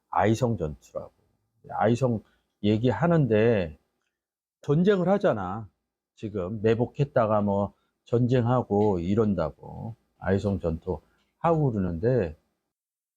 아이성 전투라고. 아이성 얘기하는데 전쟁을 하잖아. 지금 매복했다가 뭐 전쟁하고 이런다고. 아이성 전투 하고 그러는데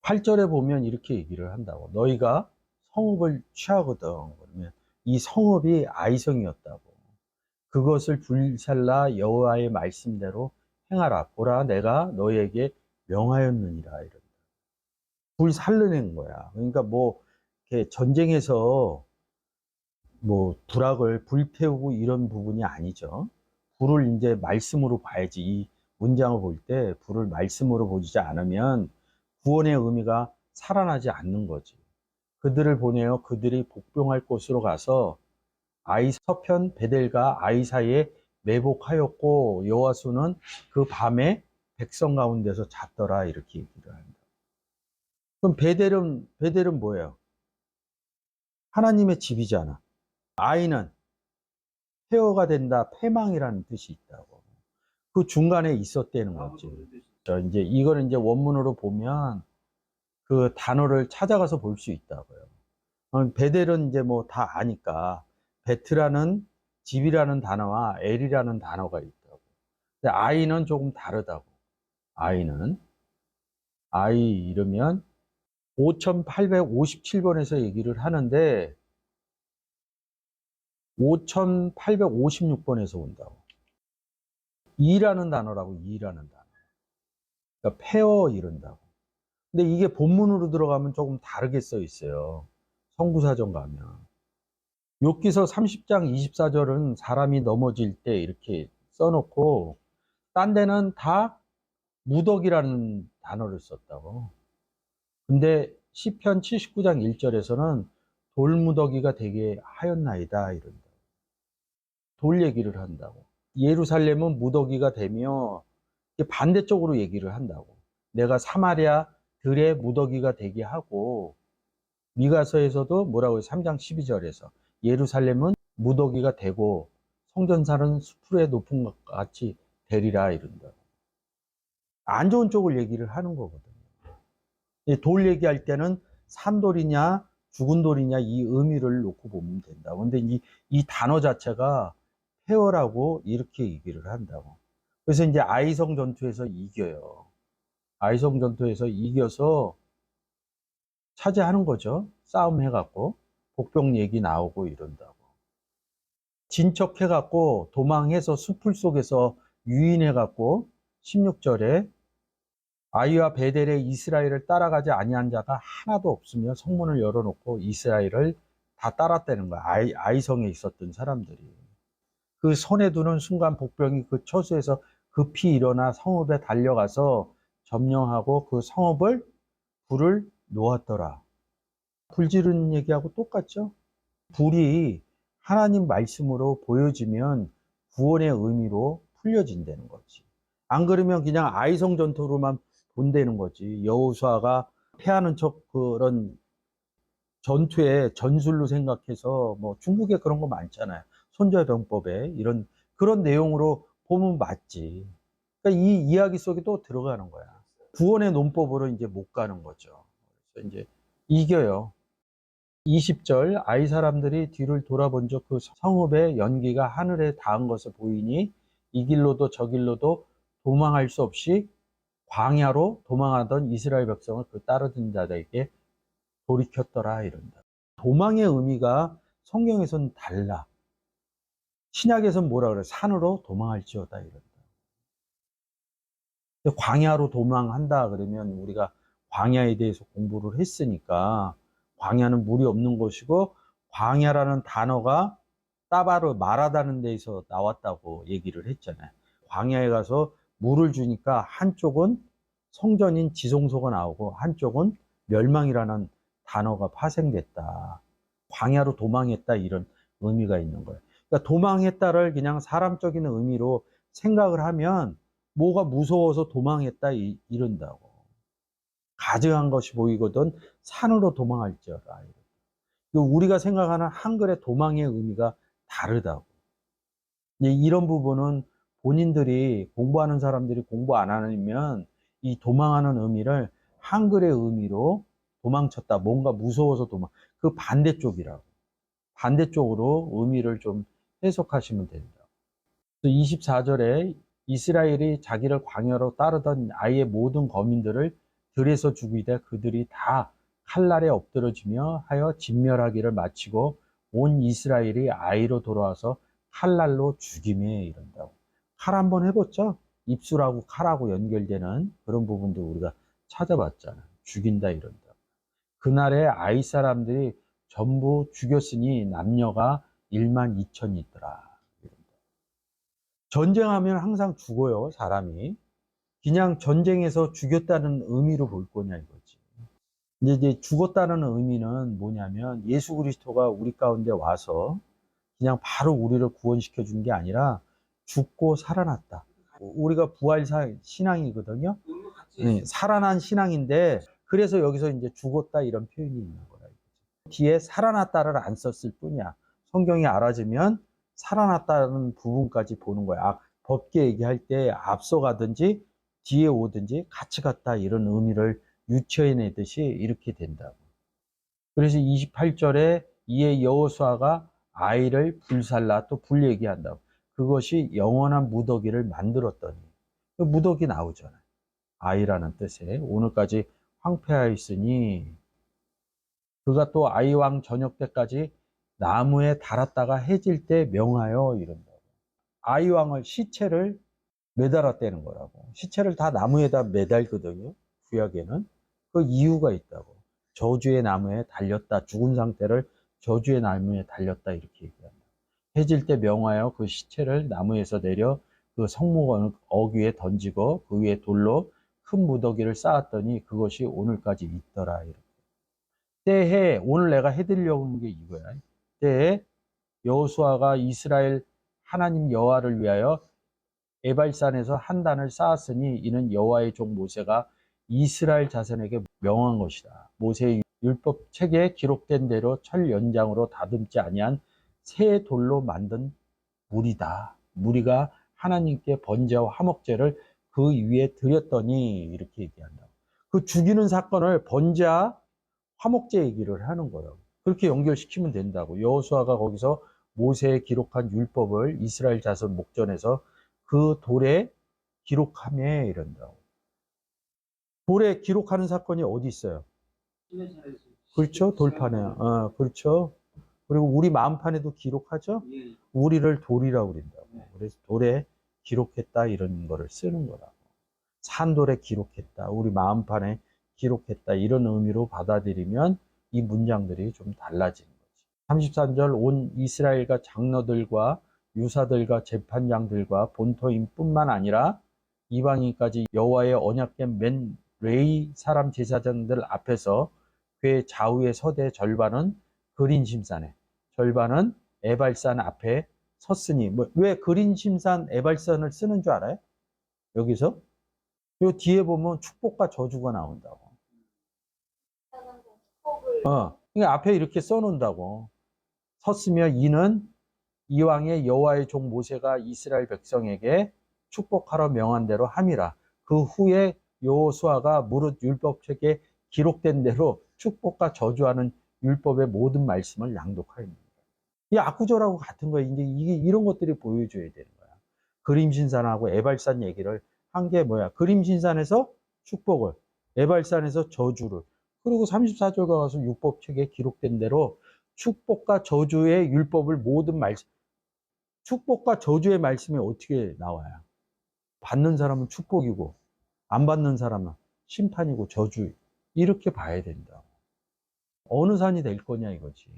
8절에 보면 이렇게 얘기를 한다고. 너희가 성읍을 취하거든. 그러면 이 성읍이 아이성이었다고. 그것을 불살라 여호와의 말씀대로 행하라. 보라, 내가 너희에게 명하였느니라. 이런다. 불살르는 거야. 그러니까 뭐 이렇게 전쟁에서 뭐 불악을 불태우고 이런 부분이 아니죠. 불을 이제 말씀으로 봐야지. 이 문장을 볼 때 불을 말씀으로 보지 않으면 구원의 의미가 살아나지 않는 거지. 그들을 보내어 그들이 복종할 곳으로 가서 아이 서편 베델과 아이 사이에 매복하였고 여호와수는 그 밤에 백성 가운데서 잤더라 이렇게 얘기를 한다. 그럼 베델은 뭐예요? 하나님의 집이잖아. 아이는 폐허가 된다, 패망이라는 뜻이 있다고. 그 중간에 있었다는 거지. 이제 이거는 이제 원문으로 보면 그 단어를 찾아가서 볼 수 있다고요. 베델은 이제 뭐 다 아니까 베트라는 집이라는 단어와 엘이라는 단어가 있다고. 근데 아이는 조금 다르다고. 아이는 아이 이르면 5857번에서 얘기를 하는데 5856번에서 온다고. 이라는 단어라고. 이라는 단어. 그러니까 폐허 이른다고. 근데 이게 본문으로 들어가면 조금 다르게 써 있어요. 성구사전 가면. 욥기서 30장 24절은 사람이 넘어질 때 이렇게 써놓고 딴 데는 다 무덕이라는 단어를 썼다고. 근데 시편 79장 1절에서는 돌무더기가 되게 하였나이다 이런다. 돌 얘기를 한다고. 예루살렘은 무더기가 되며 반대쪽으로 얘기를 한다고. 내가 사마리아 들의 무더기가 되게 하고 미가서에서도 뭐라고 해요? 3장 12절에서 예루살렘은 무더기가 되고 성전살은 수풀의 높은 것 같이 되리라 이런다고. 안 좋은 쪽을 얘기를 하는 거거든요. 돌 얘기할 때는 산돌이냐 죽은 돌이냐 이 의미를 놓고 보면 된다고. 근데 이 단어 자체가 폐허라고 이렇게 얘기를 한다고. 그래서 이제 아이성 전투에서 이겨요. 아이성 전투에서 이겨서 차지하는 거죠. 싸움 해갖고 복병 얘기 나오고 이런다고. 진척해갖고 도망해서 수풀 속에서 유인해갖고 16절에 아이와 베델의 이스라엘을 따라가지 아니한 자가 하나도 없으며 성문을 열어놓고 이스라엘을 다 따랐다는 거야. 아이성에 있었던 사람들이. 그 손에 두는 순간 복병이 그 처소에서 급히 일어나 성읍에 달려가서 점령하고 그 성읍을 불을 놓았더라. 불 지르는 얘기하고 똑같죠? 불이 하나님 말씀으로 보여지면 구원의 의미로 풀려진다는 거지. 안 그러면 그냥 아이성 전투로만 본다는 거지. 여호수아가 패하는 척 그런 전투의 전술로 생각해서 뭐 중국에 그런 거 많잖아요. 손자병법에 이런 그런 내용으로 보면 맞지. 그러니까 이 이야기 속에 또 들어가는 거야. 구원의 논법으로 이제 못 가는 거죠. 그래서 이제 이겨요. 20절 아이 사람들이 뒤를 돌아본 적 그 성읍의 연기가 하늘에 닿은 것을 보이니 이 길로도 저 길로도 도망할 수 없이 광야로 도망하던 이스라엘 백성을 그 따르던 자들에게 돌이켰더라 이런다. 도망의 의미가 성경에서는 달라. 신약에서는 뭐라 그래? 산으로 도망할지어다 이런다. 광야로 도망한다 그러면 우리가 광야에 대해서 공부를 했으니까 광야는 물이 없는 곳이고 광야라는 단어가 따바르 말하다는 데에서 나왔다고 얘기를 했잖아요. 광야에 가서 물을 주니까 한쪽은 성전인 지성소가 나오고 한쪽은 멸망이라는 단어가 파생됐다. 광야로 도망했다 이런 의미가 있는 거예요. 그러니까 도망했다를 그냥 사람적인 의미로 생각을 하면 뭐가 무서워서 도망했다 이런다고. 가증한 것이 보이거든 산으로 도망할지어다. 우리가 생각하는 한글의 도망의 의미가 다르다고. 이런 부분은 본인들이 공부하는 사람들이 공부 안 하면 이 도망하는 의미를 한글의 의미로 도망쳤다. 뭔가 무서워서 그 반대쪽이라고. 반대쪽으로 의미를 좀 해석하시면 된다. 24절에 이스라엘이 자기를 광야로 따르던 아이의 모든 거민들을 들에서 죽이되 그들이 다 칼날에 엎드러지며 하여 진멸하기를 마치고 온 이스라엘이 아이로 돌아와서 칼날로 죽임에 이른다고. 칼 한번 해봤죠? 입술하고 칼하고 연결되는 그런 부분도 우리가 찾아봤잖아요. 죽인다 이런다. 그날에 아이 사람들이 전부 죽였으니 남녀가 1만 2천이 있더라. 전쟁하면 항상 죽어요, 사람이. 그냥 전쟁에서 죽였다는 의미로 볼 거냐 이거지. 근데 이제 죽었다는 의미는 뭐냐면 예수 그리스도가 우리 가운데 와서 그냥 바로 우리를 구원시켜 준 게 아니라 죽고 살아났다. 우리가 부활 신앙이거든요. 네, 살아난 신앙인데 그래서 여기서 이제 죽었다 이런 표현이 있는 거라. 뒤에 살아났다를 안 썼을 뿐이야. 성경이 알아주면 살아났다는 부분까지 보는 거야. 법계 얘기할 때 앞서가든지 뒤에 오든지 같이 갔다 이런 의미를 유추해내듯이 이렇게 된다고. 그래서 28절에 이에 여호수아가 아이를 불살라 또 불 얘기한다고. 그것이 영원한 무더기를 만들었더니 그 무더기 나오잖아요. 아이라는 뜻에 오늘까지 황폐하였으니 그가 또 아이왕 저녁 때까지 나무에 달았다가 해질 때 명하여 이른다고. 아이왕을 시체를 매달았다는 거라고. 시체를 다 나무에다 매달거든요. 구약에는. 그 이유가 있다고. 저주의 나무에 달렸다. 죽은 상태를 저주의 나무에 달렸다. 이렇게 얘기한다. 해질 때 명하여 그 시체를 나무에서 내려 그 성목 어귀에 던지고 그 위에 돌로 큰 무더기를 쌓았더니 그것이 오늘까지 있더라. 이렇게. 때에 오늘 내가 해드리려고 하는 게 이거야. 때에 여호수아가 이스라엘 하나님 여호와를 위하여 에발산에서 한 단을 쌓았으니 이는 여호와의 종 모세가 이스라엘 자손에게 명한 것이다. 모세의 율법 책에 기록된 대로 철 연장으로 다듬지 아니한 새 돌로 만든 무리다. 무리가 하나님께 번제와 화목제를 그 위에 드렸더니 이렇게 얘기한다. 그 죽이는 사건을 번제와 화목제 얘기를 하는 거예요. 그렇게 연결시키면 된다고. 여호수아가 거기서 모세에 기록한 율법을 이스라엘 자손 목전에서 그 돌에 기록하며 이런다고. 돌에 기록하는 사건이 어디 있어요? 그렇죠. 돌판에. 그렇죠. 그리고 우리 마음판에도 기록하죠. 우리를 돌이라고 그런다고. 그래서 돌에 기록했다 이런 거를 쓰는 거라고. 산돌에 기록했다. 우리 마음판에 기록했다. 이런 의미로 받아들이면 이 문장들이 좀 달라지는 거지. 33절 온 이스라엘과 장로들과 유사들과 재판장들과 본토인뿐만 아니라 이방인까지 여호와의 언약궤 맨 레이 사람 제사장들 앞에서 궤 좌우의 서대 절반은 그린심산에 절반은 에발산 앞에 섰으니 왜 그린심산 에발산을 쓰는 줄 알아요? 여기서 요 뒤에 보면 축복과 저주가 나온다고. 그러니까 앞에 이렇게 써놓는다고. 섰으며 이는 이왕의 여호와의 종 모세가 이스라엘 백성에게 축복하러 명한 대로 함이라. 그 후에 여호수아가 무릇 율법책에 기록된 대로 축복과 저주하는 율법의 모든 말씀을 낭독하였습니다. 이 압구절하고 같은 거예요. 이제 이런 것들이 보여줘야 되는 거야. 그림신산하고 에발산 얘기를 한 게 뭐야? 그림신산에서 축복을, 에발산에서 저주를. 그리고 34절 가서 율법책에 기록된 대로 축복과 저주의 율법을 모든 말씀, 축복과 저주의 말씀이 어떻게 나와요? 받는 사람은 축복이고 안 받는 사람은 심판이고 저주. 이렇게 봐야 된다. 어느 산이 될 거냐 이거지.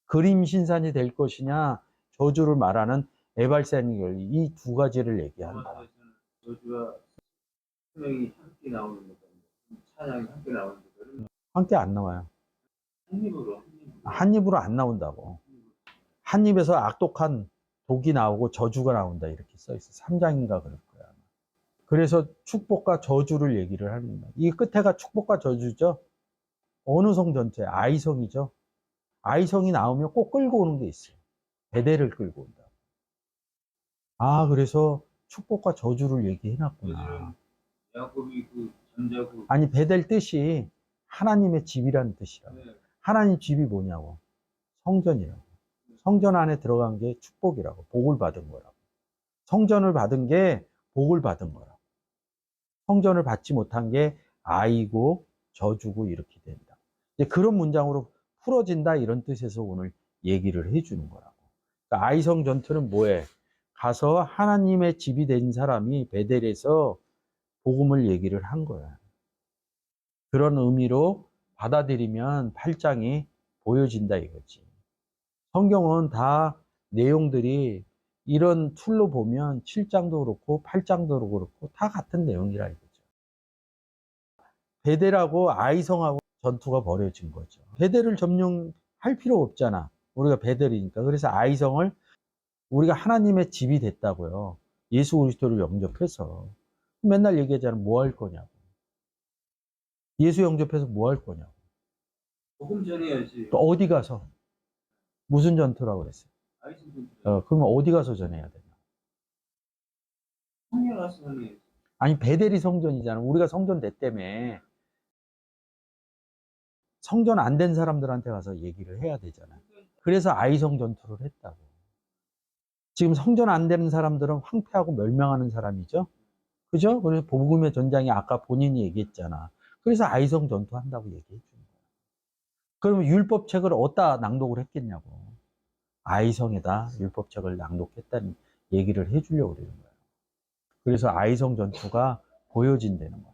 그림신산이 될 것이냐 저주를 말하는 에발산이 이 두 가지를 얘기한다. 저주와 생명이 함께 나오는 것 찬양이 함께 나오는 것들은 함께 안 나와요. 한 입으로 한 입으로 안 나온다고. 한 입에서 악독한 독이 나오고 저주가 나온다 이렇게 써 있어. 3장인가 그럴 거야. 그래서 축복과 저주를 얘기를 하는 거야. 이 끝에가 축복과 저주죠. 어느 성 전체? 아이성이죠. 아이성이 나오면 꼭 끌고 오는 게 있어요. 베델을 끌고 온다. 그래서 축복과 저주를 얘기해놨구나. 야곱이 그 잠자고 아니 베델 뜻이 하나님의 집이라는 뜻이라고. 네. 하나님 집이 뭐냐고. 성전이라고. 성전 안에 들어간 게 축복이라고. 복을 받은 거라고. 성전을 받은 게 복을 받은 거라고. 성전을 받지 못한 게 아이고 저주고 이렇게 된다. 이제 그런 문장으로 풀어진다 이런 뜻에서 오늘 얘기를 해주는 거라고. 그러니까 아이성 전투는 뭐해? 가서 하나님의 집이 된 사람이 베델에서 복음을 얘기를 한 거야. 그런 의미로 받아들이면 8장이 보여진다 이거지. 성경은 다 내용들이 이런 툴로 보면 7장도 그렇고 8장도 그렇고 다 같은 내용이라 이거죠. 베델하고 아이성하고 전투가 벌어진 거죠. 베델을 점령할 필요 없잖아. 우리가 베델이니까. 그래서 아이성을 우리가 하나님의 집이 됐다고요. 예수 그리스도를 영접해서. 맨날 얘기하잖아. 뭐 할 거냐고. 예수 영접해서 뭐 할 거냐고. 복음 전해야지. 또 어디 가서? 무슨 전투라고 그랬어요? 아이성 전투. 그러면 어디 가서 전해야 되냐? 성령 가서 전해야지. 아니, 베델이 성전이잖아. 우리가 성전 됐다며. 성전 안 된 사람들한테 가서 얘기를 해야 되잖아. 그래서 아이성 전투를 했다고. 지금 성전 안 되는 사람들은 황폐하고 멸망하는 사람이죠. 그죠? 그래서 복음의 전장이 아까 본인이 얘기했잖아. 그래서 아이성 전투한다고 얘기해 주는 거야. 그러면 율법책을 어디다 낭독을 했겠냐고. 아이성에다 율법책을 낭독했다는 얘기를 해주려고 그러는 거예요. 그래서 아이성 전투가 보여진다는 거예요.